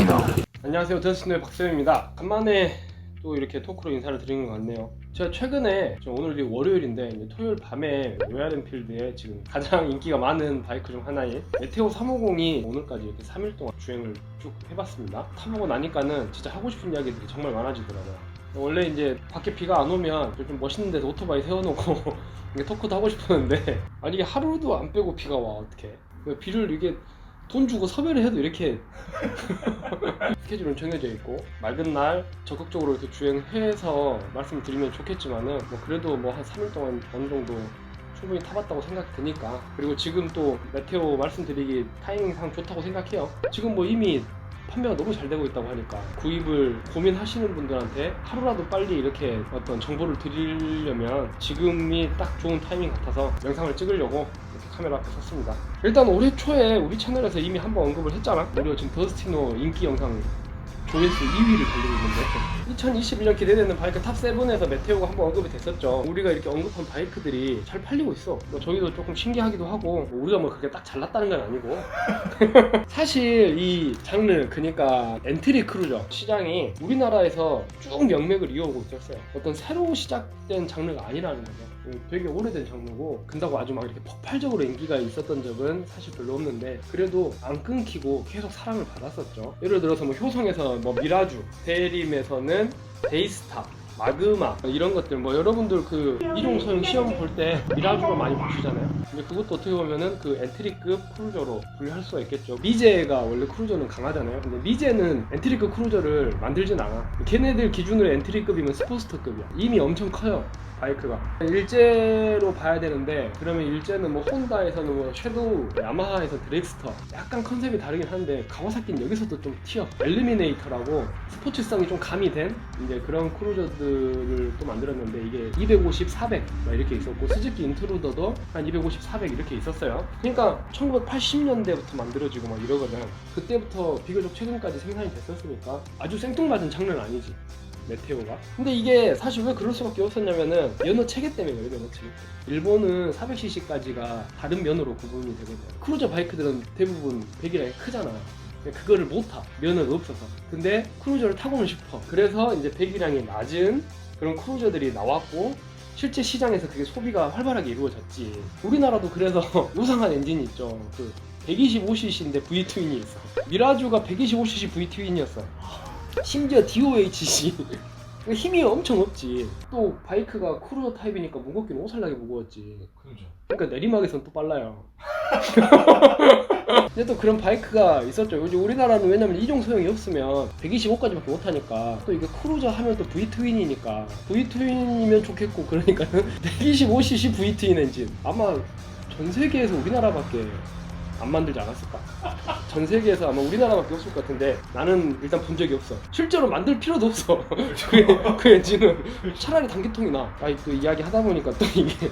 더스티노. 안녕하세요, 더스티노의 박세현입니다. 간만에 또 이렇게 토크로 인사를 드리는 것 같네요. 제가 최근에 오늘이 월요일인데 이제 토요일 밤에 로얄 엔필드에 지금 가장 인기가 많은 바이크 중 하나인 메테오 350이 오늘까지 이렇게 3일 동안 주행을 쭉 해봤습니다. 타보고 나니까는 진짜 하고 싶은 이야기들이 정말 많아지더라고요. 원래 이제 밖에 비가 안 오면 좀 멋있는 데서 오토바이 세워놓고 이게 토크도 하고 싶었는데 아니 이게 하루도 안 빼고 비가 와. 어떡해. 비를 이게 돈 주고 섭외를 해도 이렇게 스케줄은 정해져 있고 맑은 날 적극적으로 이렇게 주행해서 말씀드리면 좋겠지만은 뭐 그래도 뭐 한 3일 동안 어느 정도 충분히 타봤다고 생각이 드니까, 그리고 지금 또 메테오 말씀드리기 타이밍상 좋다고 생각해요. 지금 뭐 이미 판매가 너무 잘 되고 있다고 하니까 구입을 고민하시는 분들한테 하루라도 빨리 이렇게 어떤 정보를 드리려면 지금이 딱 좋은 타이밍 같아서 영상을 찍으려고 이렇게 카메라 앞에 섰습니다. 일단 올해 초에 우리 채널에서 이미 한번 언급을 했잖아. 우리가 지금 더스티노 인기 영상 조회수 2위를 달리고 있는데 2021년 기대되는 바이크 탑7에서 메테오가 한번 언급이 됐었죠. 우리가 이렇게 언급한 바이크들이 잘 팔리고 있어. 뭐 저희도 조금 신기하기도 하고, 뭐 우리가 뭐 그렇게 딱 잘났다는 건 아니고 사실 이 장르, 그러니까 엔트리 크루저 시장이 우리나라에서 쭉 명맥을 이어오고 있었어요. 어떤 새로 시작된 장르가 아니라는 거죠. 되게 오래된 장르고, 근다고 아주 막 이렇게 폭발적으로 인기가 있었던 적은 사실 별로 없는데 그래도 안 끊기고 계속 사랑을 받았었죠. 예를 들어서 뭐 효성에서 뭐 미라주, 대림에서는 데이스타, 마그마 이런 것들, 뭐 여러분들 그 일용 소형 시험 볼 때 미라주로 많이 보시잖아요. 근데 그것도 어떻게 보면은 그 엔트리급 크루저로 분류할 수가 있겠죠. 미제가 원래 크루저는 강하잖아요. 근데 미제는 엔트리급 크루저를 만들진 않아. 걔네들 기준으로 엔트리급이면 스포츠터급이야. 이미 엄청 커요, 바이크가. 일제로 봐야 되는데, 그러면 일제는 뭐 혼다에서는 뭐 섀도우, 야마하에서 드렉스터, 약간 컨셉이 다르긴 한데 가와사키는 여기서도 좀 튀어. 엘리미네이터라고 스포츠성이 좀 가미된 이제 그런 크루저들을 또 만들었는데, 이게 250, 400 막 이렇게 있었고, 스즈키 인트루더도 한 250, 400 이렇게 있었어요. 그러니까 1980년대부터 만들어지고 막 이러거든. 그때부터 비교적 최근까지 생산이 됐었으니까 아주 생뚱맞은 장르는 아니지, 메테오가. 근데 이게 사실 왜 그럴 수밖에 없었냐면은 면허 체계 때문에 그래요. 면허 체계. 일본은 400cc까지가 다른 면허로 구분이 되거든. 크루저 바이크들은 대부분 배기량이 크잖아. 그거를 못 타, 면허가 없어서. 근데 크루저를 타고는 싶어. 그래서 이제 배기량이 낮은 그런 크루저들이 나왔고, 실제 시장에서 그게 소비가 활발하게 이루어졌지. 우리나라도 그래서 요상한 엔진이 있죠. 그 125cc인데 V 트윈이 있어. 미라주가 125cc V 트윈이었어. 심지어 DOHC 힘이 엄청 없지. 또 바이크가 크루저 타입이니까 무겁기는 오살나게 무거웠지. 그렇죠. 그러니까 내리막에선 또 빨라요. 근데 또 그런 바이크가 있었죠. 요즘 우리나라는 왜냐면 이종 소형이 없으면 125까지밖에 못하니까, 또 이게 크루저 하면 또 V-트윈이니까 V-트윈이면 좋겠고, 그러니까 125cc V-트윈 엔진 아마 전 세계에서 우리나라밖에 안 만들지 않았을까? 전 세계에서 아마 우리나라밖에 없을 것 같은데, 나는 일단 본 적이 없어. 실제로 만들 필요도 없어. 그 엔진은 차라리 단기통이 나. 아니 또 이야기 하다 보니까 또 이게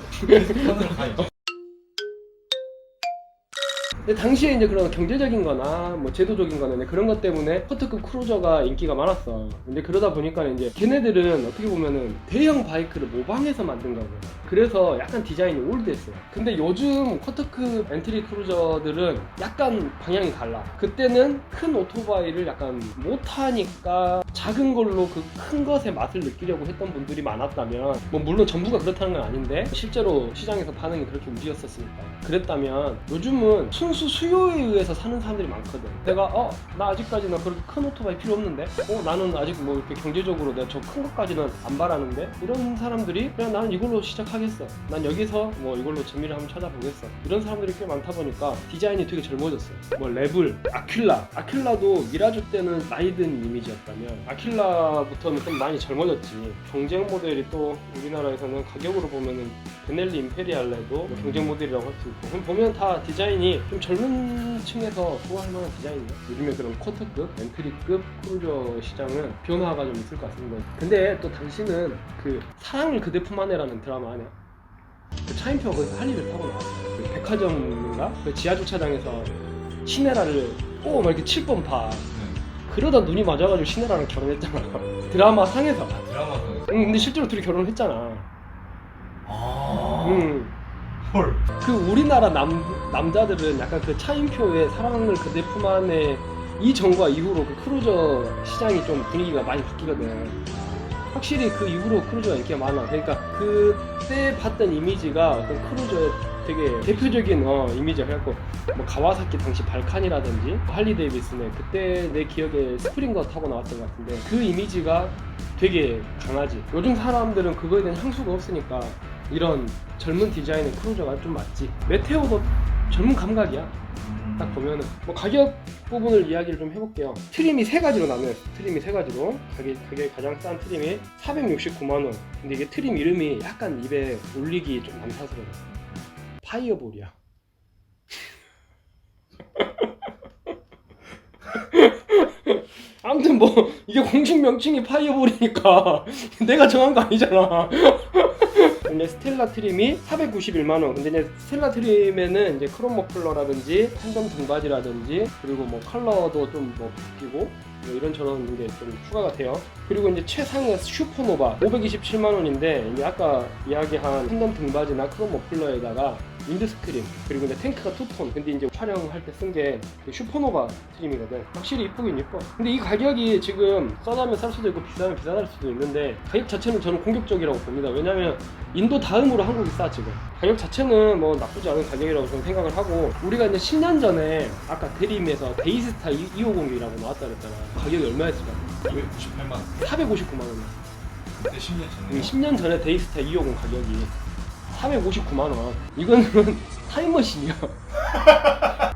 근데 당시에 이제 그런 경제적인 거나 뭐 제도적인 거나 그런 것 때문에 커트급 크루저가 인기가 많았어. 근데 그러다 보니까 이제 걔네들은 어떻게 보면은 대형 바이크를 모방해서 만든 거고, 그래서 약간 디자인이 올드했어요. 근데 요즘 커트급 엔트리 크루저들은 약간 방향이 달라. 그때는 큰 오토바이를 약간 못하니까 작은 걸로 그 큰 것의 맛을 느끼려고 했던 분들이 많았다면, 뭐 물론 전부가 그렇다는 건 아닌데 실제로 시장에서 반응이 그렇게 움직였었으니까 그랬다면, 요즘은 순수 수요에 의해서 사는 사람들이 많거든. 내가 나 아직까지는 그렇게 큰 오토바이 필요 없는데, 나는 아직 뭐 이렇게 경제적으로 내가 저 큰 것까지는 안 바라는데, 이런 사람들이 그냥 나는 이걸로 시작하겠어, 난 여기서 뭐 이걸로 재미를 한번 찾아보겠어, 이런 사람들이 꽤 많다 보니까 디자인이 되게 젊어졌어요. 뭐 레블, 아킬라도 미라주 때는 나이 든 이미지였다면 아킬라부터는 좀 많이 젊어졌지. 경쟁 모델이 또 우리나라에서는 가격으로 보면은 베넬리 임페리알레도 뭐 경쟁 모델이라고 할 수 있고, 그럼 보면 다 디자인이 좀 젊은 층에서 좋아할 만한 디자인이에요. 요즘에 그런 쿼터급, 엔트리급 크루저 시장은 변화가 좀 있을 것 같습니다. 근데 또 당신은 그 사랑을 그대 품 안에라는 드라마 아냐? 그 차인표가 거기서 할 일을 타고 나왔어요. 그 백화점인가? 그 지하주차장에서 시네라를 막 이렇게 7번 봐. 그러다 눈이 맞아가지고 시네라랑 결혼했잖아. 드라마 상에서. 드라마 상. 응, 근데 실제로 둘이 결혼을 했잖아. 응. 헐. 그 우리나라 남자들은 약간 그 차인표의 사랑을 그대 품 안에 이 전과 이후로 그 크루저 시장이 좀 분위기가 많이 바뀌거든. 확실히 그 이후로 크루저가 인기가 많아. 그러니까 그때 봤던 이미지가 어떤 크루저의 되게 대표적인 이미지야. 그래갖고 뭐 가와사키 당시 발칸이라든지 할리 데이비슨의 그때 내 기억에 스프링거 타고 나왔던 것 같은데 그 이미지가 되게 강하지. 요즘 사람들은 그거에 대한 향수가 없으니까 이런 젊은 디자인의 크루저가 좀 맞지. 메테오도 젊은 감각이야. 딱 보면은 뭐 가격 부분을 이야기를 좀 해볼게요. 트림이 세 가지로 나눠요. 트림이 세 가지로 가격이 가장 싼 트림이 469만원. 근데 이게 트림 이름이 약간 입에 올리기 좀 남사스러워. 파이어볼이야. 아무튼 뭐 이게 공식 명칭이 파이어볼이니까 내가 정한 거 아니잖아. 근데 스텔라 트림이 491만원. 근데 이제 스텔라 트림에는 이제 크롬 머플러라든지 팬덤 등받이라든지 그리고 뭐 컬러도 좀 뭐 바뀌고 뭐 이런저런 게 좀 추가가 돼요. 그리고 이제 최상의 슈퍼노바 527만원인데 이제 아까 이야기한 팬덤 등받이나 크롬 머플러에다가 윈드스크린 그리고 이제 탱크가 투톤. 근데 이제 촬영할 때 쓴 게 슈퍼노바 트림이거든. 확실히 이쁘긴 이뻐. 근데 이 가격이 지금 싸다면 쌀 수도 있고 비싸면 비싸질 수도 있는데 가격 자체는 저는 공격적이라고 봅니다. 왜냐면 인도 다음으로 한국이 싸. 지금 가격 자체는 뭐 나쁘지 않은 가격이라고 저는 생각을 하고, 우리가 이제 10년 전에 아까 대림에서 데이스타 250이라고 나왔다 그랬잖아. 가격이 얼마였을까? 298만 459만원. 그때 10년 전에 10년 전에 데이스타 250 가격이 459만원. 이거는 타임머신이야.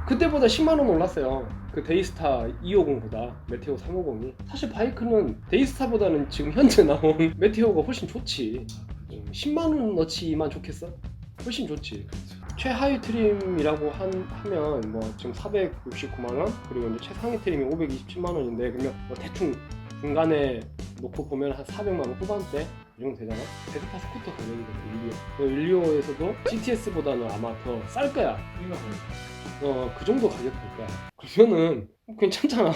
그때보다 10만원 올랐어요. 그 데이스타 250보다 메테오 350이. 사실 바이크는 데이스타보다는 지금 현재 나온 메테오가 훨씬 좋지. 10만원어치만 좋겠어? 훨씬 좋지. 최하위 트림이라고 하면 뭐 지금 469만원, 그리고 이제 최상위 트림이 527만원인데 그러면 뭐 대충 중간에 놓고 보면 한 400만원 후반대 이 정도 되잖아. 베스파 스쿠터 가격이거든. 일리오에서도 GTS보다는 아마 더 쌀 거야. 그 정도 가격 될 거야. 그러면은 괜찮잖아.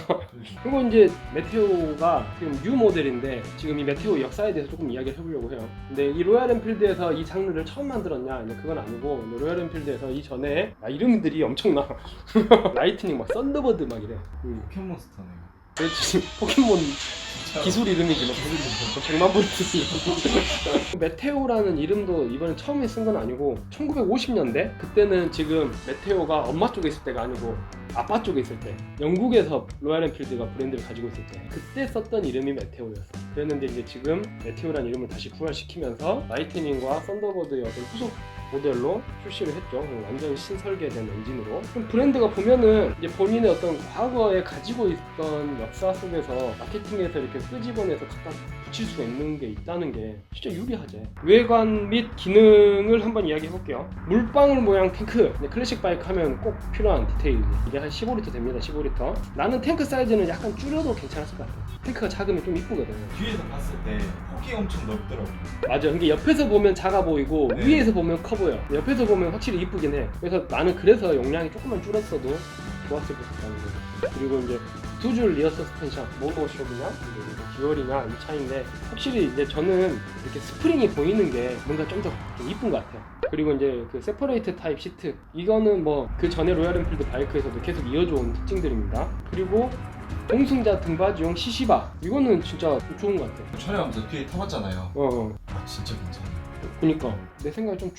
그리고 이제 메테오가 지금 뉴 모델인데 지금 이 메테오 역사에 대해서 조금 이야기를 해보려고 해요. 근데 이 로얄 엔필드에서 이 장르를 처음 만들었냐? 그건 아니고, 로얄 엔필드에서 이전에 이름들이 엄청나. 라이트닝 막 썬더버드 막 이래. 포켓몬스터네. 그렇지. 포켓몬 기술 이름이지. 뭐 100만 볼트. 메테오라는 이름도 이번에 처음에 쓴 건 아니고 1950년대? 그때는 지금 메테오가 엄마 쪽에 있을 때가 아니고 아빠 쪽에 있을 때, 영국에서 로얄 엔필드가 브랜드를 가지고 있을 때 그때 썼던 이름이 메테오였어. 그랬는데 이제 지금 메테오라는 이름을 다시 부활시키면서 라이트닝과 썬더버드의 어떤 후속 모델로 출시를 했죠. 완전 신설계된 엔진으로. 그럼 브랜드가 보면은 이제 본인의 어떤 과거에 가지고 있던 역사 속에서 마케팅에서 이렇게 끄집어내서 갖다 붙일 수 있는 게 있다는 게 진짜 유리하지. 외관 및 기능을 한번 이야기해 볼게요. 물방울 모양 탱크. 클래식 바이크 하면 꼭 필요한 디테일. 이게 한 15리터 됩니다. 15리터. 나는 탱크 사이즈는 약간 줄여도 괜찮았을 것 같아. 탱크가 작으면 좀 이쁘거든. 뒤에서 봤을 때 폭이 엄청 넓더라고. 맞아. 이게 옆에서 보면 작아 보이고 네. 위에서 보면 커 보여. 옆에서 보면 확실히 이쁘긴 해. 그래서 나는 그래서 용량이 조금만 줄었어도 좋았을 것 같다는 거죠. 그리고 이제 두 줄 리어 서스펜션, 모노쇼크냐 듀얼이냐 이 차이인데, 확실히 이제 저는 이렇게 스프링이 보이는 게 뭔가 좀 더 이쁜 것 같아요. 그리고 이제 그 세퍼레이트 타입 시트, 이거는 뭐 그 전에 로얄 엔필드 바이크에서도 계속 이어져온 특징들입니다. 그리고 동승자 등받이용 시시바, 이거는 진짜 좋은 것 같아요. 촬영하면서 뒤에 타봤잖아요. 아 진짜 괜찮아요. 그니까 내 생각에 좀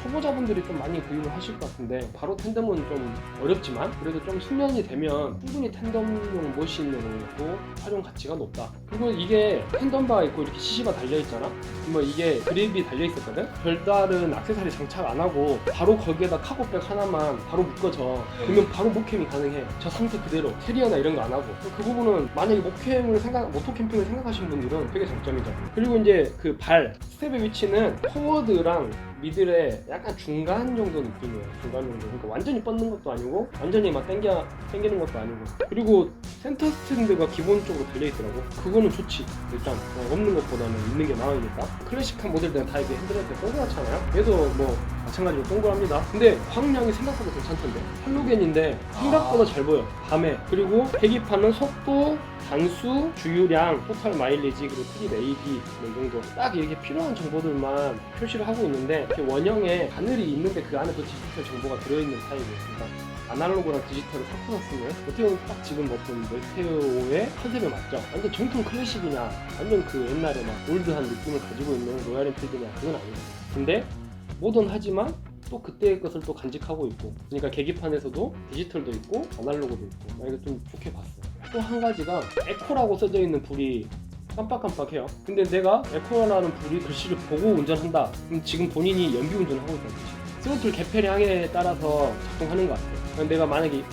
초보자분들이 좀 많이 구입을 하실 것 같은데, 바로 텐덤은 좀 어렵지만 그래도 좀 숙련이 되면 충분히 텐덤용 머신으로도 활용 가치가 높다. 그리고 이게 텐덤바가 있고 이렇게 시시바 달려있잖아. 뭐 이게 그립이 달려있었거든. 별다른 액세서리 장착 안 하고 바로 거기에다 카고백 하나만 바로 묶어져. 그러면 바로 목캠이 가능해. 저 상태 그대로. 캐리어나 이런 거 안 하고. 그 부분은 만약에 모토 캠핑을 생각하시는 분들은 되게 장점이죠. 그리고 이제 그 스텝의 위치는 포워드랑 미들의 약간 중간 정도 느낌이에요. 중간 정도. 그러니까 완전히 뻗는 것도 아니고 완전히 막 당기는 것도 아니고. 그리고 센터 스탠드가 기본적으로 달려있더라고. 그거는 좋지. 일단 없는 것보다는 있는 게 나으니까. 클래식한 모델들은 다 이게 핸들라이트 동그랗잖아요. 얘도 뭐 마찬가지로 동그랍니다. 근데 화능량이 생각보다 괜찮던데. 할로겐인데 생각보다 잘 보여 밤에. 그리고 계기판은 속도, 단수, 주유량, 토탈 마일리지, 그리고 트립 AD 이 정도 딱 이렇게 필요한 정보들만 표시를 하고 있는데 이렇게 원형에 바늘이 있는데 그 안에 또 디지털 정보가 들어있는 타입이었습니다. 아날로그랑 디지털을 섞어놨으면 어떻게 보면 딱 지금 어떤 메테오의 컨셉에 맞죠? 완전 정통 클래식이냐 완전 그 옛날에 막 올드한 느낌을 가지고 있는 로얄 엔필드냐 그건 아니에요. 근데 모던하지만 또 그때의 것을 또 간직하고 있고, 그러니까 계기판에서도 디지털도 있고 아날로그도 있고 나 이거 좀 좋게 봤어. 또 한 가지가 에코라고 써져 있는 불이 깜빡깜빡해요. 근데 내가 에코라는 불이 글씨를 보고 운전한다 그럼 지금 본인이 연비 운전하고 있다는 뜻이에요. 스로틀 개폐량에 따라서 작동하는 것 같아요. 내가 만약에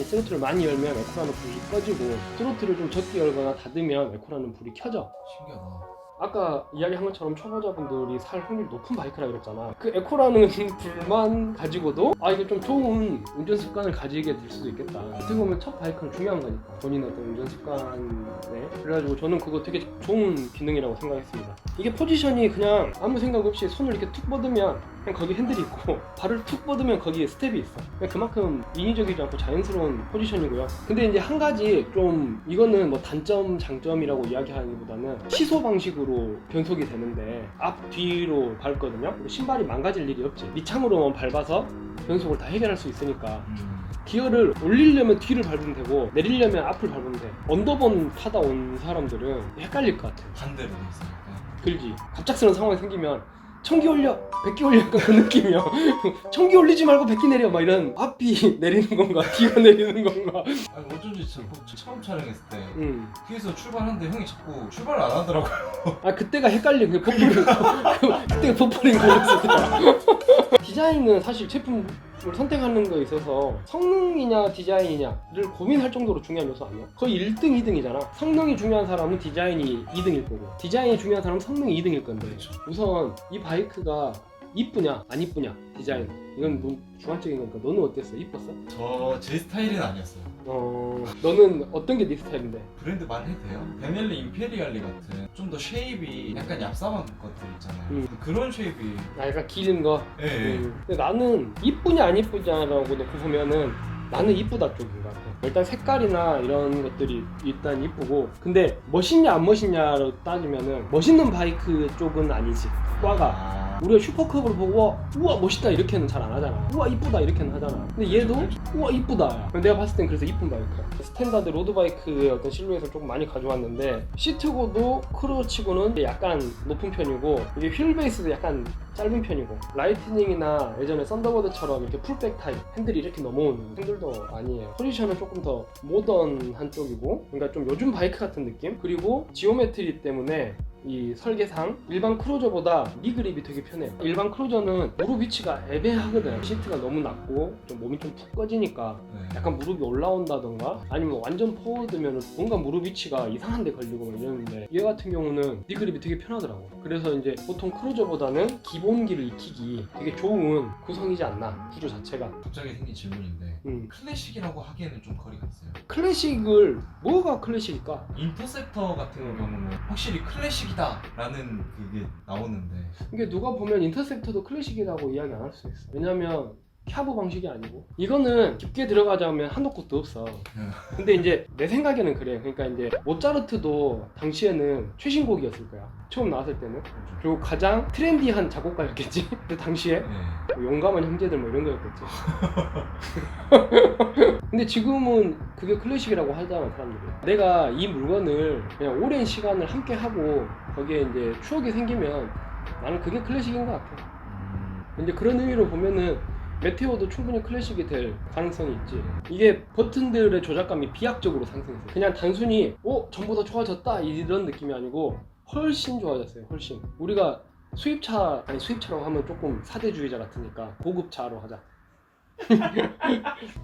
스로틀을 많이 열면 에코라는 불이 꺼지고 스로틀을 좀 적게 열거나 닫으면 에코라는 불이 켜져. 신기하다. 아까 이야기한 것처럼 초보자분들이 살 확률이 높은 바이크라 그랬잖아. 그 에코라는 불만 가지고도 이거 좀 좋은 운전 습관을 가지게 될 수도 있겠다. 어떻게 보면 첫 바이크는 중요한 거니까 본인의 어떤 운전 습관에. 그래가지고 저는 그거 되게 좋은 기능이라고 생각했습니다. 이게 포지션이 그냥 아무 생각 없이 손을 이렇게 툭 뻗으면 그냥 거기 핸들이 있고 발을 툭 뻗으면 거기에 스텝이 있어. 그냥 그만큼 인위적이지 않고 자연스러운 포지션이고요. 근데 이제 한 가지 좀 이거는 뭐 단점 장점이라고 이야기하기보다는 시소 방식으로 변속이 되는데 앞 뒤로 밟거든요. 신발이 망가질 일이 없지. 밑창으로만 밟아서 변속을 다 해결할 수 있으니까 기어를 올리려면 뒤를 밟으면 되고 내리려면 앞을 밟으면 돼. 언더본 타다 온 사람들은 헷갈릴 것 같아. 반대로 돼 있으니까. 그렇지. 갑작스러운 상황이 생기면 1000기 올려, 100기 올려 약간 그 느낌이야. 1000기 올리지 말고 100기 내려 막 이런. 앞이 내리는 건가 뒤가 내리는 건가. 아니 어쩐지 처음 촬영했을 때 뒤에서 출발하는데 형이 자꾸 출발을 안 하더라고요. 그때가 헷갈린 그 그때가 버퍼링 걸렸을 때야. 디자인은 사실 제품을 선택하는 거에 있어서 성능이냐 디자인이냐를 고민할 정도로 중요한 요소 아니야? 거의 1등, 2등이잖아. 성능이 중요한 사람은 디자인이 2등일 거고 디자인이 중요한 사람은 성능이 2등일 건데 우선 이 바이크가 이쁘냐 안 이쁘냐 디자인 이건 뭐 주관적인 거니까 너는 어땠어? 이뻤어? 제 스타일은 아니었어요. 너는 어떤 게 네 스타일인데? 브랜드 말해도 돼요? 베넬리 임페리알리 같은 좀 더 쉐입이 약간 얍삽한 것들 있잖아요. 그런 쉐입이 약간 기른 거? 네. 근데 나는 이쁘냐 안 이쁘냐라고 놓고 보면은 나는 이쁘다 쪽인 것 같아. 일단 색깔이나 이런 것들이 일단 이쁘고 근데 멋있냐 안 멋있냐로 따지면은 멋있는 바이크 쪽은 아니지. 과가 우리가 슈퍼컵을 보고 우와 멋있다 이렇게는 잘 안 하잖아. 우와 이쁘다 이렇게는 하잖아. 근데 얘도 우와 이쁘다. 내가 봤을 땐 그래서 이쁜 바이크야. 스탠다드 로드바이크의 어떤 실루엣을 조금 많이 가져왔는데 시트고도 크루치고는 약간 높은 편이고 이게 휠 베이스도 약간 짧은 편이고 라이트닝이나 예전에 썬더버드처럼 이렇게 풀백 타입 핸들이 이렇게 넘어오는 핸들도 아니에요. 포지션은 조금 더 모던한 쪽이고 그러니까 좀 요즘 바이크 같은 느낌. 그리고 지오메트리 때문에 이 설계상 일반 크루저보다 니 그립이 되게 편해요. 일반 크루저는 무릎 위치가 애매하거든. 시트가 너무 낮고 좀 몸이 좀 푹 꺼지니까 약간 무릎이 올라온다던가 아니면 완전 포워드면 뭔가 무릎 위치가 이상한 데 걸리고 막 이러는데 얘 같은 경우는 니 그립이 되게 편하더라고. 그래서 이제 보통 크루저보다는 기본기를 익히기 되게 좋은 구성이지 않나 구조 자체가. 갑자기 생긴 질문인데 클래식이라고 하기에는 좀 거리가 있어요. 클래식을 뭐가 클래식일까? 인터셉터 같은 경우는 확실히 클래식이다 라는 그게 나오는데 이게 누가 보면 인터셉터도 클래식이라고 이야기 안 할 수 있어. 왜냐면 캬브 방식이 아니고 이거는 깊게 들어가자면 한도 끝도 없어. 근데 이제 내 생각에는 그래. 그러니까 이제 모차르트도 당시에는 최신곡이었을 거야. 처음 나왔을 때는. 그리고 가장 트렌디한 작곡가였겠지. 그 당시에 뭐 용감한 형제들 뭐 이런 거였겠지. 근데 지금은 그게 클래식이라고 하잖아 사람들이. 내가 이 물건을 그냥 오랜 시간을 함께 하고 거기에 이제 추억이 생기면 나는 그게 클래식인 것 같아. 이제 그런 의미로 보면은 메테오도 충분히 클래식이 될 가능성이 있지. 이게 버튼들의 조작감이 비약적으로 상승했어요. 그냥 단순히 전보다 좋아졌다 이런 느낌이 아니고 훨씬 좋아졌어요. 훨씬. 우리가 수입차라고 하면 조금 사대주의자 같으니까 고급차로 하자.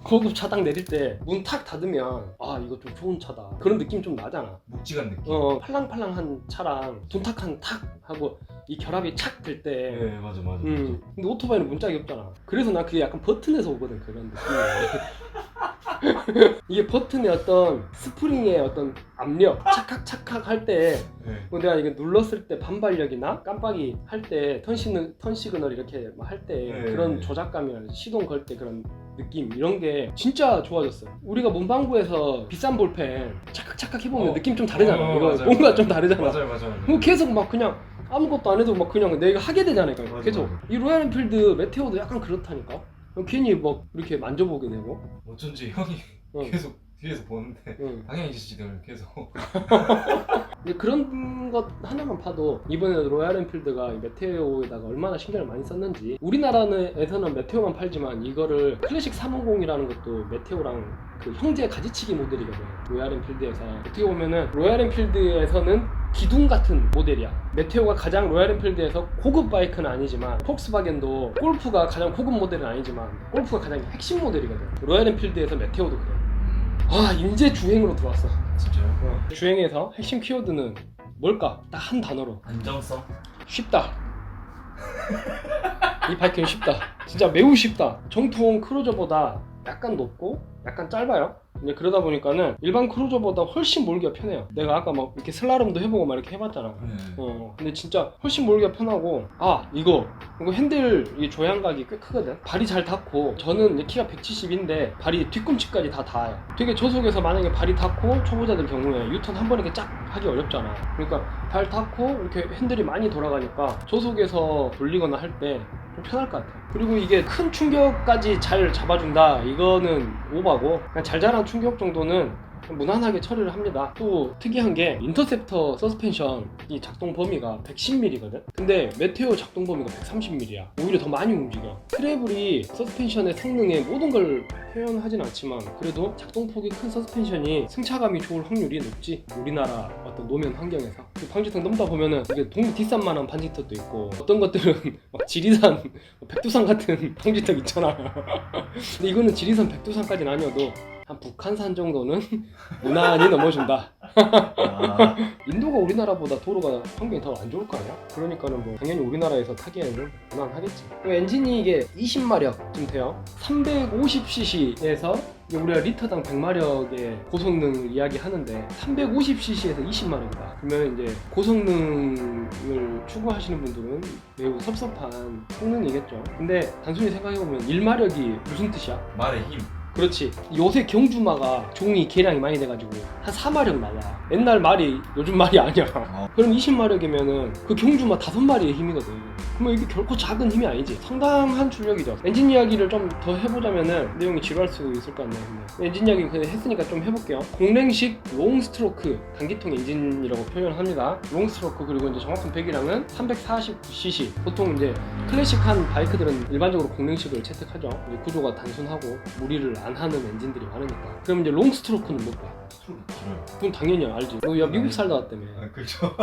고급 차 딱 내릴 때 문 탁 닫으면 이거 좀 좋은 차다 그런 느낌 좀 나잖아. 묵직한 느낌. 팔랑팔랑한 차랑 둔탁한 탁 하고 이 결합이 착 될 때 맞아. 근데 오토바이는 문짝이 없잖아. 그래서 난 그게 약간 버튼에서 오거든 그런 느낌이. 이게 버튼의 어떤 스프링의 어떤 압력 착각착각 할 때 네. 뭐 내가 이게 눌렀을 때 반발력이나 깜빡이 할 때 턴 시그널 이렇게 할 때 네. 그런 조작감이나 시동 걸 때 그런 느낌 이런 게 진짜 좋아졌어요. 우리가 문방구에서 비싼 볼펜 착각착각 해보면 느낌 좀 다르잖아. 이거 맞아요. 뭔가 좀 다르잖아. 맞아요. 뭐 계속 막 그냥 아무것도 안 해도 막 그냥 내가 하게 되잖아요. 맞아, 계속 맞아. 이 로얄 엔필드 메테오도 약간 그렇다니까. 괜히 막 이렇게 만져보게 되고. 어쩐지 형이 응. 계속 뒤에서 보는데 응. 방향 지시들 계속. 근데 그런 것 하나만 봐도 이번에 로얄 엔필드가 이 메테오에다가 얼마나 신경을 많이 썼는지. 우리나라에서는 메테오만 팔지만 이거를 클래식 350이라는 것도 메테오랑 그 형제 가지치기 모델이거든. 로얄 엔필드에서 어떻게 보면은 로얄 엔필드에서는 기둥 같은 모델이야. 메테오가 가장 로얄 엔필드에서 고급 바이크는 아니지만 폭스바겐도 골프가 가장 고급 모델은 아니지만 골프가 가장 핵심 모델이거든. 로얄 엔필드에서 메테오도 그래. 아 이제 주행으로 들어왔어. 진짜요? 주행에서 핵심 키워드는 뭘까? 딱 한 단어로 안정성? 쉽다. 이 바이크는 쉽다. 진짜 매우 쉽다. 정통 크루저보다 약간 높고 약간 짧아요. 이제 그러다 보니까는 일반 크루저보다 훨씬 몰기가 편해요. 내가 아까 막 이렇게 슬라롬도 해보고 막 이렇게 해봤잖아. 근데 진짜 훨씬 몰기가 편하고 이거 핸들 이 조향각이 꽤 크거든. 발이 잘 닿고 저는 이제 키가 170인데 발이 뒤꿈치까지 다 닿아요. 되게 저속에서 만약에 발이 닿고 초보자들 경우에 유턴 한 번에 이렇게 쫙 하기 어렵잖아. 그러니까 발 닿고 이렇게 핸들이 많이 돌아가니까 저속에서 돌리거나 할 때 좀 편할 것 같아. 그리고 이게 큰 충격까지 잘 잡아준다 이거는 오바고 그냥 잘 자란 충격 정도는 무난하게 처리를 합니다. 또 특이한 게 인터셉터 서스펜션 이 작동 범위가 110mm거든. 근데 메테오 작동 범위가 130mm야. 오히려 더 많이 움직여. 트래블이 서스펜션의 성능의 모든 걸 표현하진 않지만 그래도 작동폭이 큰 서스펜션이 승차감이 좋을 확률이 높지. 우리나라 어떤 노면 환경에서. 그 방지턱 넘다 보면은 이게 동네 뒷산만한 방지턱도 있고 어떤 것들은 막 지리산, 백두산 같은 방지턱 있잖아. 근데 이거는 지리산, 백두산까지는 아니어도 한 북한산 정도는 무난히 넘어준다. 인도가 우리나라보다 도로가 환경이 더 안 좋을 거 아니야? 그러니까는 뭐 당연히 우리나라에서 타기에는 무난하겠지. 엔진이 이게 20마력쯤 돼요. 350cc에서 우리가 리터당 100마력의 고성능을 이야기하는데 350cc에서 20마력이다. 그러면 이제 고성능을 추구하시는 분들은 매우 섭섭한 성능이겠죠. 근데 단순히 생각해보면 1마력이 무슨 뜻이야? 말의 힘. 그렇지. 요새 경주마가 종이 개량이 많이 돼가지고 한 4마력 나와. 옛날 말이 요즘 말이 아니야. 그럼 20마력이면은 그 경주마 5마리의 힘이거든. 그러면 이게 결코 작은 힘이 아니지. 상당한 출력이죠. 엔진 이야기를 좀 더 해보자면은 내용이 지루할 수 있을 것 같네요. 근데 엔진 이야기 했으니까 좀 해볼게요. 공랭식 롱스트로크 단기통 엔진이라고 표현합니다. 롱스트로크 그리고 이제 정확한 배기량은 349cc. 보통 이제 클래식한 바이크들은 일반적으로 공랭식을 채택하죠. 이제 구조가 단순하고 무리를 안 하는 엔진들이 많으니까. 그럼 이제 롱스트로크는 뭘까? 스트로크 길어요. 그건 당연히 알지. 너 야 미국 살다 왔다며. 그렇죠.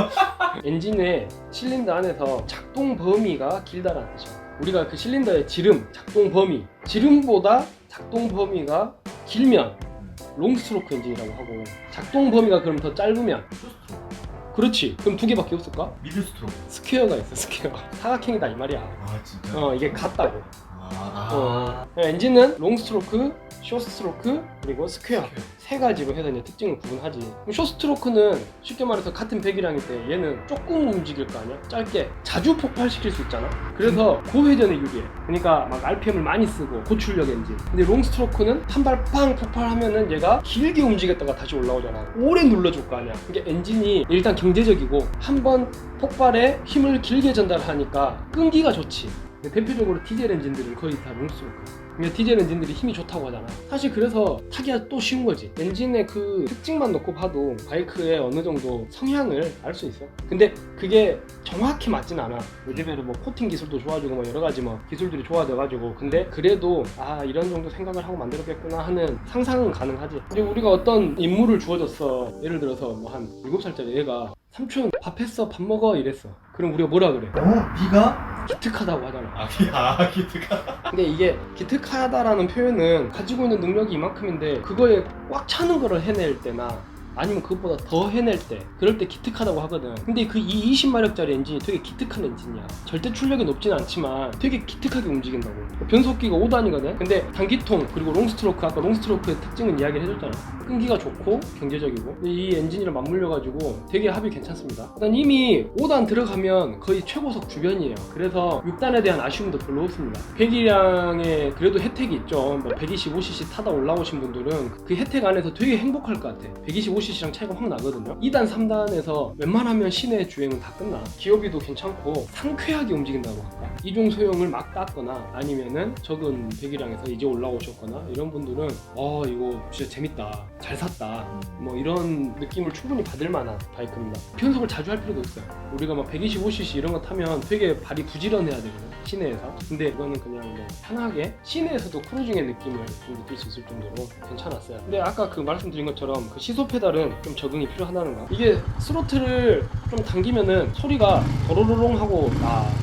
엔진의 실린더 안에서 작동 범위가 길다라는 뜻이야. 우리가 그 실린더의 지름, 작동 범위, 지름보다 작동 범위가 길면 롱스트로크 엔진이라고 하고 작동 범위가 그럼 더 짧으면 쇼스트로크. 그렇지. 그럼 두 개밖에 없을까? 미들스트로크. 스퀘어가 있어. 스퀘어. 사각형이다 이 말이야. 진짜? 이게 같다고. 엔진은 롱스트로크, 숏스트로크, 그리고 스퀘어 세 가지로 해서 이제 특징을 구분하지. 그럼 숏스트로크는 쉽게 말해서 같은 배기량일 때 얘는 조금 움직일 거 아니야? 짧게 자주 폭발시킬 수 있잖아. 그래서 고회전에 유리해. 그러니까 막 RPM을 많이 쓰고 고출력 엔진. 근데 롱스트로크는 한 발 빵 폭발하면은 얘가 길게 움직였다가 다시 올라오잖아. 오래 눌러줄 거 아니야. 이게 엔진이 일단 경제적이고 한 번 폭발에 힘을 길게 전달하니까 끈기가 좋지. 대표적으로 디젤 엔진들은 거의 다 롱스트로크. 디젤 엔진들이 힘이 좋다고 하잖아. 사실 그래서 타기가 또 쉬운 거지. 엔진의 그 특징만 놓고 봐도 바이크의 어느 정도 성향을 알 수 있어. 근데 그게 정확히 맞진 않아. 요즘에는 뭐 코팅 기술도 좋아지고 뭐 여러 가지 뭐 기술들이 좋아져가지고. 근데 그래도 이런 정도 생각을 하고 만들었겠구나 하는 상상은 가능하지. 근데 우리가 어떤 임무를 주어졌어. 예를 들어서 뭐 한 7살짜리 애가 삼촌 밥 했어, 밥 먹어 이랬어. 그럼 우리가 뭐라 그래? 네가? 기특하다고 하잖아. 기특하. 근데 이게 기특하다라는 표현은 가지고 있는 능력이 이만큼인데 그거에 꽉 차는 거를 해낼 때나 아니면 그것보다 더 해낼 때 그럴 때 기특하다고 하거든. 근데 그 이 20마력짜리 엔진이 되게 기특한 엔진이야. 절대 출력이 높진 않지만 되게 기특하게 움직인다고. 변속기가 5단이거든. 근데 단기통 그리고 롱스트로크, 아까 롱스트로크의 특징은 이야기를 해줬잖아. 끈기가 좋고 경제적이고. 이 엔진이랑 맞물려가지고 되게 합이 괜찮습니다. 일단 이미 5단 들어가면 거의 최고속 주변이에요. 그래서 6단에 대한 아쉬움도 별로 없습니다. 배기량에 그래도 혜택이 있죠. 뭐 125cc 타다 올라오신 분들은 그 혜택 안에서 되게 행복할 것 같아. 125cc랑 차이가 확 나거든요. 2단, 3단에서 웬만하면 시내 주행은 다 끝나. 기어비도 괜찮고 상쾌하게 움직인다고 할까? 이중 소형을 막 땄거나 아니면은 적은 배기량에서 이제 올라오셨거나 이런 분들은 이거 진짜 재밌다, 잘 샀다, 뭐 이런 느낌을 충분히 받을 만한 바이크입니다. 변속을 자주 할 필요도 없어요. 우리가 막 125cc 이런 거 타면 되게 발이 부지런해야 되거든, 시내에서. 근데 이거는 그냥 뭐 편하게 시내에서도 크루징의 느낌을 좀 느낄 수 있을 정도로 괜찮았어요. 근데 아까 그 말씀드린 것처럼 그 시소 페달은 좀 적응이 필요하다는 거. 이게 스로틀을 좀 당기면은 소리가 도로로롱 하고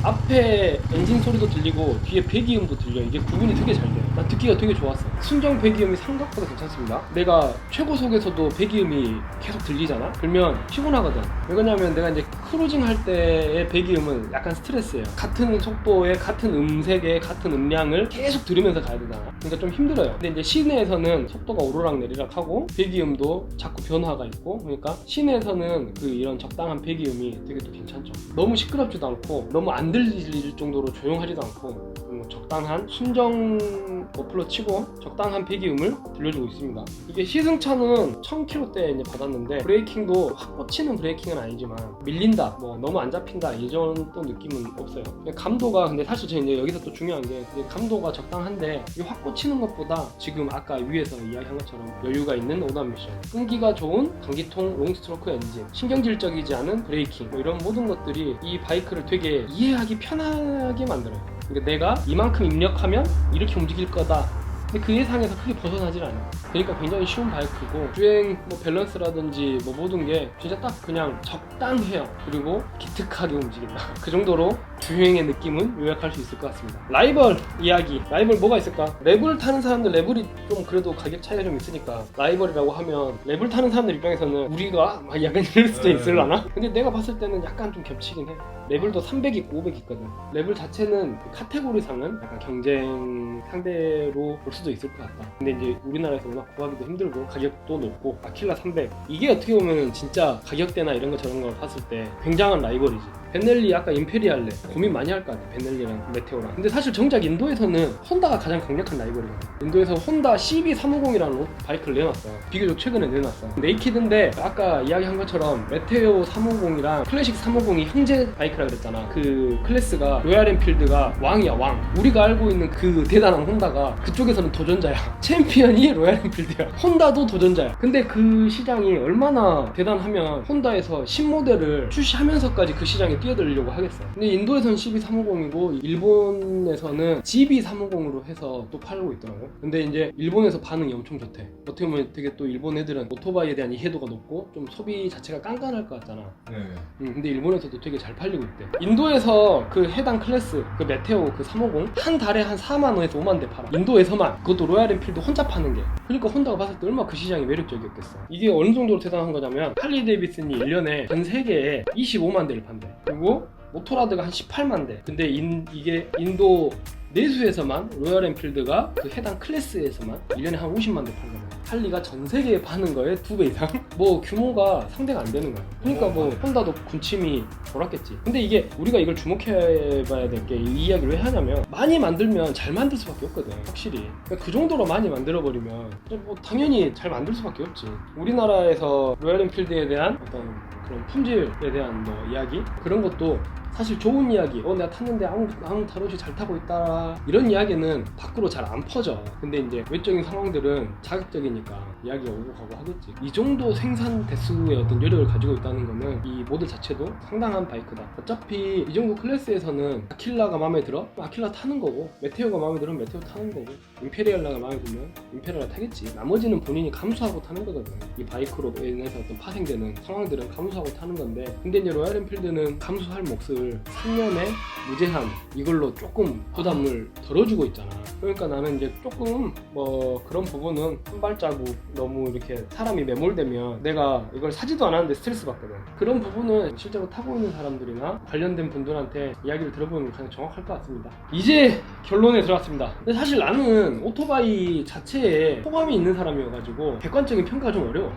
앞에 엔진 소리도 들리고 뒤에 배기음도 들려. 이게 구분이 되게 잘 돼요. 난 듣기가 되게 좋았어. 순정 배기음이 생각보다 괜찮습니다. 내가 최고속에서도 배기음이 계속 들리잖아? 그러면 피곤하거든. 왜냐면 내가 이제 크루징 할 때의 배기음은 약간 스트레스예요. 같은 속도에 같은 음색에 같은 음량을 계속 들으면서 가야 되잖아. 그러니까 좀 힘들어요. 근데 이제 시내에서는 속도가 오르락 내리락 하고 배기음도 자꾸 변화가 있고, 그러니까 시내에서는 그 이런 적당한 배기음이 되게 또 괜찮죠. 너무 시끄럽지도 않고 너무 안 들릴 정도로 조용하지도 않고 적당한 순정 머플러 치고 적당한 배기음을 들려주고 있습니다. 이게 시승차는 1000km대 이제 받았는데 브레이킹도 확 꽂히는 브레이킹은 아니지만 밀린다, 뭐 너무 안 잡힌다 이 정도 느낌은 없어요. 감도가, 근데 사실 제가 이제 여기서 또 중요한 게 감도가 적당한데 이게 확 꽂히는 것보다 지금 아까 위에서 이야기한 것처럼 여유가 있는 5단 미션, 끈기가 좋은 단기통 롱스트로크 엔진, 신경질적이지 않은 브레이킹, 뭐 이런 모든 것들이 이 바이크를 되게 이해하기 편하게 만들어요. 그러니까 내가 이만큼 입력하면 이렇게 움직일 거다. 근데 그 예상에서 크게 벗어나질 않아요. 그러니까 굉장히 쉬운 바이크고, 주행 뭐 밸런스라든지 뭐 모든 게 진짜 딱 그냥 적당해요. 그리고 기특하게 움직인다. 그 정도로 주행의 느낌은 요약할 수 있을 것 같습니다. 라이벌 이야기. 라이벌 뭐가 있을까? 랩을 타는 사람들, 랩을이 좀 그래도 가격 차이가 좀 있으니까 라이벌이라고 하면 랩을 타는 사람들 입장에서는 우리가 막 약간 이럴 수도 있으려나? 근데 내가 봤을 때는 약간 좀 겹치긴 해. 레벨도 300 있고 500 있거든. 레벨 자체는 카테고리상은 약간 경쟁 상대로 볼 수도 있을 것 같다. 근데 이제 우리나라에서 워낙 구하기도 힘들고 가격도 높고, 아킬라 300 이게 어떻게 보면 진짜 가격대나 이런 거 저런 걸 봤을 때 굉장한 라이벌이지. 벤넬리 아까 임페리알레 고민 많이 할 것 같아, 벤넬리랑 메테오랑. 근데 사실 정작 인도에서는 혼다가 가장 강력한 라이벌이거든. 인도에서 혼다 CB350이라는 바이크를 내놨어. 비교적 최근에 내놨어. 네이키드인데 아까 이야기한 것처럼 메테오 350이랑 클래식 350이 형제 바이크라 그랬잖아. 그 클래스가 로얄 엔필드가 왕이야, 왕. 우리가 알고 있는 그 대단한 혼다가 그쪽에서는 도전자야. 챔피언이 로얄 엔필드야. 혼다도 도전자야. 근데 그 시장이 얼마나 대단하면 혼다에서 신모델을 출시하면서까지 그 시장에 뛰어들려고 하겠어. 근데 인도에서는 CB350이고 일본에서는 GB350으로 해서 또 팔고 있더라고. 근데 이제 일본에서 반응이 엄청 좋대. 어떻게 보면 되게 또 일본 애들은 오토바이에 대한 이해도가 높고 좀 소비 자체가 깐깐할 것 같잖아. 근데 일본에서도 되게 잘 팔리고 있대. 인도에서 그 해당 클래스 그 메테오 그 350 한 달에 한 4만원에서 5만대 팔아. 인도에서만. 그것도 로얄 엔필드 혼자 파는 게. 그러니까 혼다가 봤을 때 얼마나 그 시장이 매력적이었겠어. 이게 어느 정도로 대단한 거냐면 할리 데이비슨이 1년에 전 세계에 25만 대를 판대. 그리고 모토라드가 한 18만 대. 근데 이게 인도 내수에서만 로얄 엔필드가 그 해당 클래스에서만 1년에 한 50만 대 팔거든. 할리가 전 세계에 파는 거에 2배 이상? 뭐 규모가 상대가 안 되는 거야. 그러니까 뭐 혼다도 군침이 돌았겠지. 근데 이게 우리가 이걸 주목해봐야 될 게, 이 이야기를 왜 하냐면 많이 만들면 잘 만들 수밖에 없거든, 확실히. 그러니까 그 정도로 많이 만들어버리면 뭐 당연히 잘 만들 수밖에 없지. 우리나라에서 로얄 엔필드에 대한 어떤 그런 품질에 대한 뭐 이야기, 그런 것도 사실 좋은 이야기, 내가 탔는데 아무 타롯이 잘 타고 있다, 이런 이야기는 밖으로 잘 안 퍼져. 근데 이제 외적인 상황들은 자극적이니까 이야기가 오고 가고 하겠지. 이 정도 생산 대수의 어떤 여력을 가지고 있다는 거는 이 모델 자체도 상당한 바이크다. 어차피 이 정도 클래스에서는 아킬라가 마음에 들어? 아킬라 타는 거고, 메테오가 마음에 들으면 메테오 타는 거고, 임페리알라가 마음에 들면 임페리알라 타겠지. 나머지는 본인이 감수하고 타는 거거든. 이 바이크로 인해서 어떤 파생되는 상황들은 감수하고 타는 건데, 근데 이제 로얄 엔필드는 감수할 몫을 그 3년에 무제한 이걸로 조금 부담을 덜어주고 있잖아. 그러니까 나는 이제 조금 뭐 그런 부분은 한 발자국 너무 이렇게 사람이 매몰되면 내가 이걸 사지도 않았는데 스트레스 받거든. 그런 부분은 실제로 타고 있는 사람들이나 관련된 분들한테 이야기를 들어보면 가장 정확할 것 같습니다. 이제 결론에 들어왔습니다. 근데 사실 나는 오토바이 자체에 호감이 있는 사람이어가지고 객관적인 평가가 좀 어려워.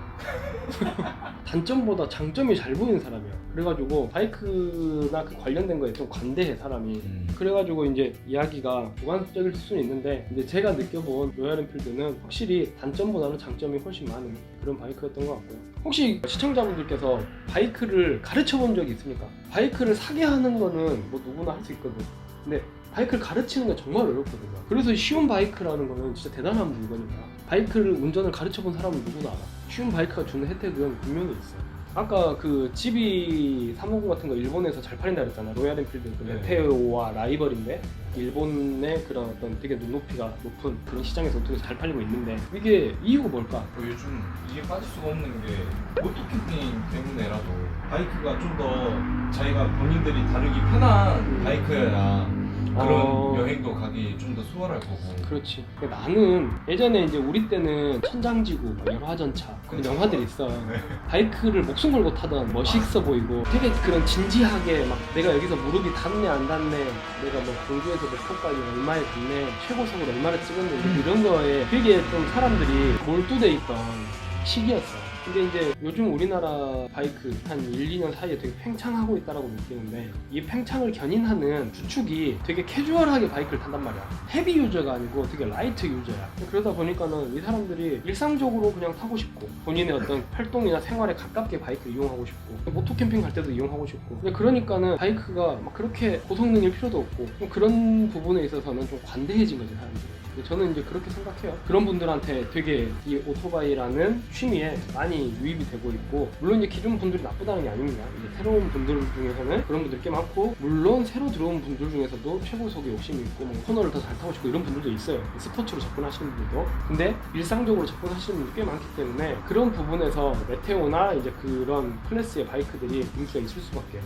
단점보다 장점이 잘 보이는 사람이야. 그래가지고 바이크나 그 관련된 거에 좀 관대해 사람이. 그래가지고 이제 이야기가 주관적일 수는 있는데, 근데 제가 느껴본 로얄 엔필드는 확실히 단점보다는 장점이 훨씬 많은 그런 바이크였던 것 같고요. 혹시 시청자분들께서 바이크를 가르쳐 본 적이 있습니까? 바이크를 사게 하는 거는 뭐 누구나 할 수 있거든. 근데 바이크를 가르치는 게 정말 어렵거든요. 그래서 쉬운 바이크라는 거는 진짜 대단한 물건입니다. 바이크를 운전을 가르쳐 본 사람은 누구나 알아. 쉬운 바이크가 주는 혜택은 분명히 있어요. 아까 그 GB350 같은 거 일본에서 잘 팔린다 그랬잖아. 로얄 엔필드 그 메테오와 라이벌인데 일본의 그런 어떤 되게 눈높이가 높은 그런 시장에서 되게 잘 팔리고 있는데, 이게 이유가 뭘까? 요즘 이게 빠질 수가 없는 게 모토 캠핑 때문에라도 바이크가 좀 더 자기가 본인들이 다루기 편한 바이크여야 그런 여행도 가기 좀 더 수월할 거고. 그렇지. 나는 예전에 이제 우리 때는 천장지구, 열화전차 그런 영화들이 있어. 바이크를 목숨 걸고 타던 멋있어 보이고 되게 그런 진지하게 막 내가 여기서 무릎이 닿네 안 닿네, 내가 뭐 경주에서 목포까지 얼마에 갔네, 최고속으로 얼마나 찍었는지 이런 거에 되게 좀 사람들이 몰두돼 있던 시기였어. 근데 이제 요즘 우리나라 바이크 한 1, 2년 사이에 되게 팽창하고 있다고 느끼는데, 이 팽창을 견인하는 주축이 되게 캐주얼하게 바이크를 탄단 말이야. 헤비 유저가 아니고 되게 라이트 유저야. 그러다 보니까는 이 사람들이 일상적으로 그냥 타고 싶고 본인의 어떤 활동이나 생활에 가깝게 바이크 이용하고 싶고 모토 캠핑 갈 때도 이용하고 싶고, 근데 그러니까는 바이크가 막 그렇게 고성능일 필요도 없고 좀 그런 부분에 있어서는 좀 관대해진 거지 사람들이. 저는 이제 그렇게 생각해요. 그런 분들한테 되게 이 오토바이라는 취미에 많이 유입이 되고 있고, 물론 이제 기존 분들이 나쁘다는 게 아닙니다. 이제 새로운 분들 중에서는 그런 분들 꽤 많고, 물론 새로 들어온 분들 중에서도 최고속에 욕심이 있고 뭐 코너를 더 잘 타고 싶고 이런 분들도 있어요. 스포츠로 접근하시는 분들도. 근데 일상적으로 접근하시는 분들이 꽤 많기 때문에 그런 부분에서 메테오나 이제 그런 클래스의 바이크들이 인기가 있을 수밖에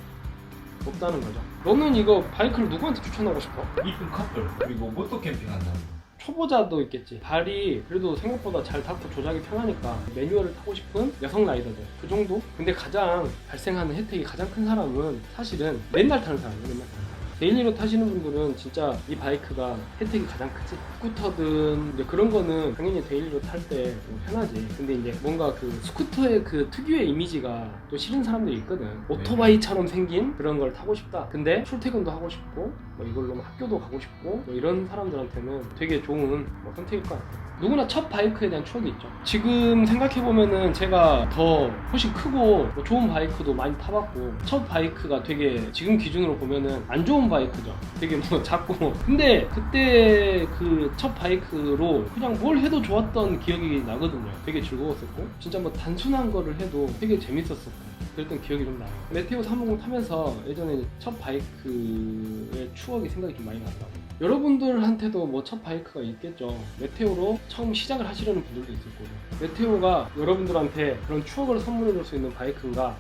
없다는 거죠. 너는 이거 바이크를 누구한테 추천하고 싶어? 이쁜 커플 그리고 모토 캠핑 한다는 거. 초보자도 있겠지. 발이 그래도 생각보다 잘 닿고 조작이 편하니까 매뉴얼을 타고 싶은 여성 라이더들 그 정도? 근데 가장 발생하는 혜택이 가장 큰 사람은 사실은 맨날 타는 사람이에요. 맨날 타는 사람. 데일리로 타시는 분들은 진짜 이 바이크가 혜택이 가장 크지. 스쿠터든 이제 그런 거는 당연히 데일리로 탈 때 좀 편하지. 근데 이제 뭔가 그 스쿠터의 그 특유의 이미지가 또 싫은 사람들이 있거든. 오토바이처럼 생긴 그런 걸 타고 싶다. 근데 출퇴근도 하고 싶고 뭐 이걸로 학교도 가고 싶고 뭐 이런 사람들한테는 되게 좋은 뭐 선택일 것 같아요. 누구나 첫 바이크에 대한 추억이 있죠. 지금 생각해보면은 제가 더 훨씬 크고 뭐 좋은 바이크도 많이 타봤고, 첫 바이크가 되게 지금 기준으로 보면은 안 좋은 바이크죠. 되게 뭐 작고. 근데 그때 그 첫 바이크로 그냥 뭘 해도 좋았던 기억이 나거든요. 되게 즐거웠었고 진짜 뭐 단순한 거를 해도 되게 재밌었었고 그랬던 기억이 좀 나요. 메테오 350 타면서 예전에 첫 바이크의 추억이 생각이 좀 많이 나더라고요. 여러분들한테도 뭐 첫 바이크가 있겠죠. 메테오로 처음 시작을 하시려는 분들도 있을 거고, 메테오가 여러분들한테 그런 추억을 선물해 줄 수 있는 바이크인가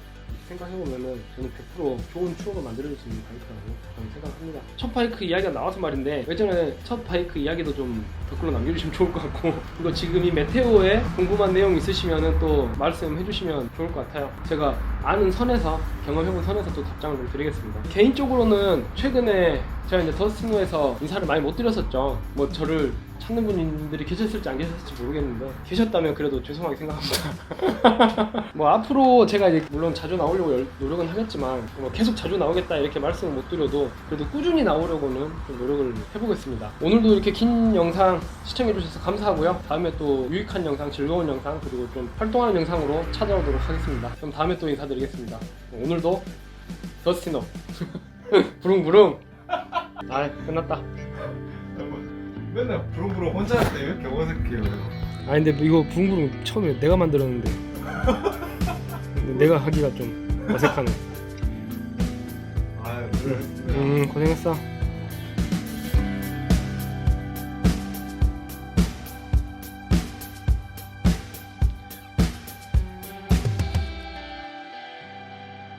생각해보면은 저는 100% 좋은 추억을 만들어줄 수 있는 바이크라고 저는 생각합니다. 첫 바이크 이야기가 나와서 말인데, 예전에 첫 바이크 이야기도 좀 댓글로 남겨주시면 좋을 것 같고, 그리고 지금 이 메테오에 궁금한 내용 있으시면은 또 말씀해주시면 좋을 것 같아요. 제가 아는 선에서, 경험해본 선에서 또 답장을 좀 드리겠습니다. 개인적으로는 최근에 제가 이제 더스티노에서 인사를 많이 못 드렸었죠. 뭐 저를 찾는 분들이 계셨을지 안 계셨을지 모르겠는데, 계셨다면 그래도 죄송하게 생각합니다. 뭐 앞으로 제가 이제 물론 자주 나오려고 노력은 하겠지만 뭐 계속 자주 나오겠다 이렇게 말씀을 못 드려도 그래도 꾸준히 나오려고는 좀 노력을 해보겠습니다. 오늘도 이렇게 긴 영상 시청해주셔서 감사하고요. 다음에 또 유익한 영상, 즐거운 영상, 그리고 좀 활동하는 영상으로 찾아오도록 하겠습니다. 그럼 다음에 또 인사드리겠습니다. 오늘도 더스티노 부릉부릉. 아, 끝났다. 맨날 부릉부릉 혼자 할 때 왜 이렇게 어색해요? 아니 근데 이거 부릉부릉 처음에 내가 만들었는데 내가 하기가 좀 어색하네. 아, 그래. 고생했어.